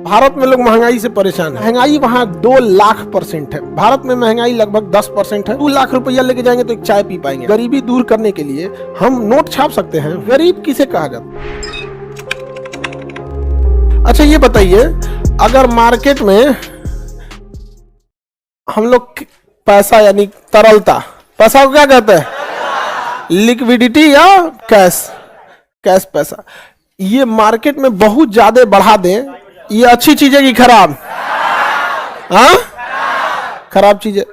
भारत में लोग महंगाई से परेशान है। महंगाई वहाँ 2,00,000% है। भारत में महंगाई लगभग 10% है। 2 लाख रुपया लेके जाएंगे तो एक चाय पी पाएंगे। गरीबी दूर करने के लिए हम नोट छाप सकते हैं। गरीब किसे कहा जाता है? अच्छा ये बताइए, अगर मार्केट में हम लोग पैसा यानी तरलता, पैसा को क्या कहते हैं? लिक्विडिटी या कैश पैसा, ये मार्केट में बहुत ज्यादा बढ़ा दें, ये अच्छी चीज है कि खराब? हाँ, खराब चीज है।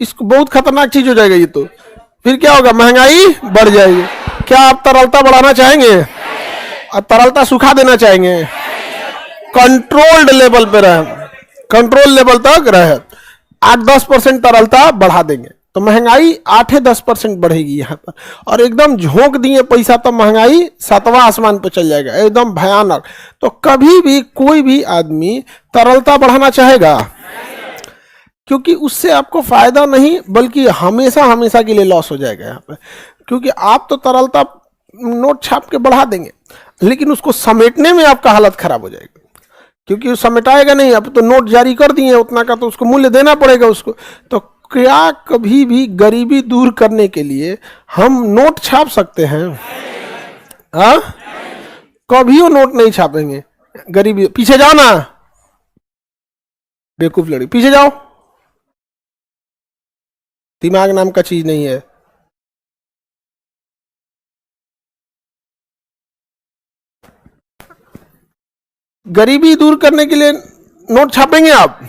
इसको बहुत खतरनाक चीज हो जाएगा ये तो। फिर क्या होगा? महंगाई बढ़ जाएगी। क्या आप तरलता बढ़ाना चाहेंगे? और तरलता सुखा देना चाहेंगे? कंट्रोल्ड लेवल पे रहे, कंट्रोल लेवल तक रहे। 8-10% तरलता बढ़ा देंगे तो महंगाई 8-10% बढ़ेगी यहाँ पर, और एकदम झोंक दिए पैसा तो महंगाई 7वां आसमान पे चल जाएगा, एकदम भयानक। तो कभी भी कोई भी आदमी तरलता बढ़ाना चाहेगा? क्योंकि उससे आपको फायदा नहीं बल्कि हमेशा के लिए लॉस हो जाएगा यहाँ पे। क्योंकि आप तो तरलता नोट छाप के बढ़ा देंगे, लेकिन उसको समेटने में आपका हालत खराब हो जाएगी, क्योंकि वो समेटाएगा नहीं। अब तो नोट जारी कर दिए उतना का, तो उसको मूल्य देना पड़ेगा उसको। तो क्या कभी भी गरीबी दूर करने के लिए हम नोट छाप सकते हैं? हाँ, कभी वो नोट नहीं छापेंगे। गरीबी, पीछे जाओ ना बेवकूफ लड़ी, पीछे जाओ। दिमाग नाम का चीज नहीं है। गरीबी दूर करने के लिए नोट छापेंगे आप?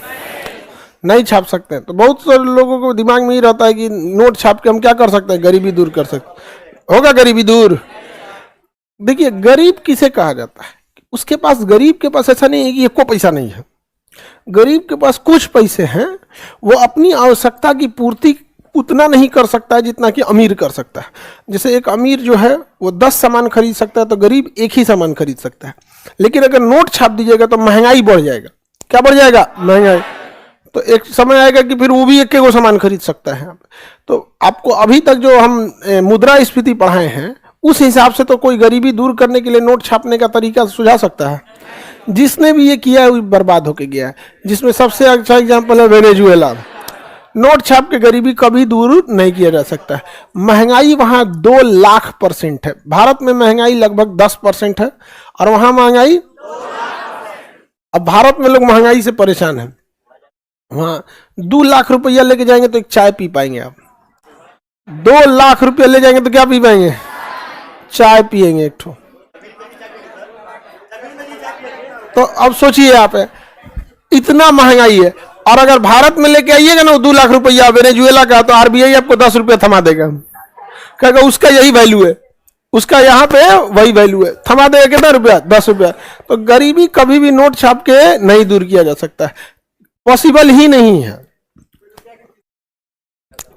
नहीं छाप सकते हैं। तो बहुत सारे लोगों को दिमाग में ही रहता है कि नोट छाप के हम क्या कर सकते हैं? गरीबी दूर कर सकते। होगा गरीबी दूर? देखिए, गरीब किसे कहा जाता है? उसके पास, गरीब के पास ऐसा नहीं है कि एको पैसा नहीं है। गरीब के पास कुछ पैसे हैं, वो अपनी आवश्यकता की पूर्ति उतना नहीं कर सकता है जितना कि अमीर कर सकता है। जैसे एक अमीर जो है वो 10 सामान खरीद सकता है, तो गरीब एक ही सामान खरीद सकता है। लेकिन अगर नोट छाप दीजिएगा तो महंगाई बढ़ जाएगा। क्या बढ़ जाएगा? महंगाई। तो एक समय आएगा कि फिर वो भी एक वो सामान खरीद सकता है। तो आपको अभी तक जो हम मुद्रास्फीति पढ़ाए हैं, उस हिसाब से तो कोई गरीबी दूर करने के लिए नोट छापने का तरीका सुझा सकता है। जिसने भी ये किया है वो बर्बाद होके गया है। जिसमें सबसे अच्छा एग्जाम्पल है वेनेजुएला। नोट छाप के गरीबी कभी दूर नहीं किया जा सकता है। महंगाई वहाँ 2,00,000% है। भारत में महंगाई लगभग 10% है, और वहाँ महंगाई, अब भारत में लोग महंगाई से परेशान है। वहाँ 2 लाख रुपया लेके जाएंगे तो एक चाय पी पाएंगे आप। 2 लाख रुपया ले जाएंगे तो क्या पी पाएंगे? चाय पिएंगे एक ठो। तो अब सोचिए आप, इतना महंगाई है, और अगर भारत में लेके आइएगा ना 2 लाख रुपया वेनेजुएला का, तो आरबीआई आपको 10 रुपया थमा देगा। कहेगा उसका यही वैल्यू है, उसका यहाँ पे वही वैल्यू है, थमा देगा। कितना रुपया? 10 रुपया। तो गरीबी कभी भी नोट छाप के नहीं दूर किया जा सकता है, पॉसिबल ही नहीं है।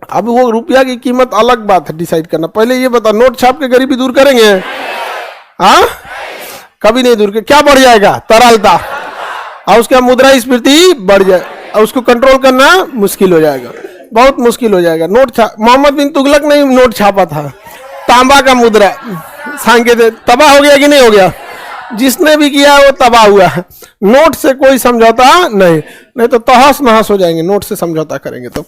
अब वो रुपया की कीमत अलग बात है, डिसाइड करना। पहले ये बता, नोट छाप के गरीबी दूर करेंगे? हाँ, कभी नहीं दूर। क्या बढ़ जाएगा? तरलता, और उसके बाद मुद्रास्फीति बढ़ जाए, और उसको कंट्रोल करना मुश्किल हो जाएगा, बहुत मुश्किल हो जाएगा। नोट छाप, मोहम्मद बिन तुगलक ने नोट छापा था, तांबा का मुद्रा, सांकेतिक, तबाह हो गया कि नहीं हो गया? जिसने भी किया वो तबाह हुआ है। नोट से कोई समझौता नहीं तो तहस नहस हो जाएंगे। नोट से समझौता करेंगे तो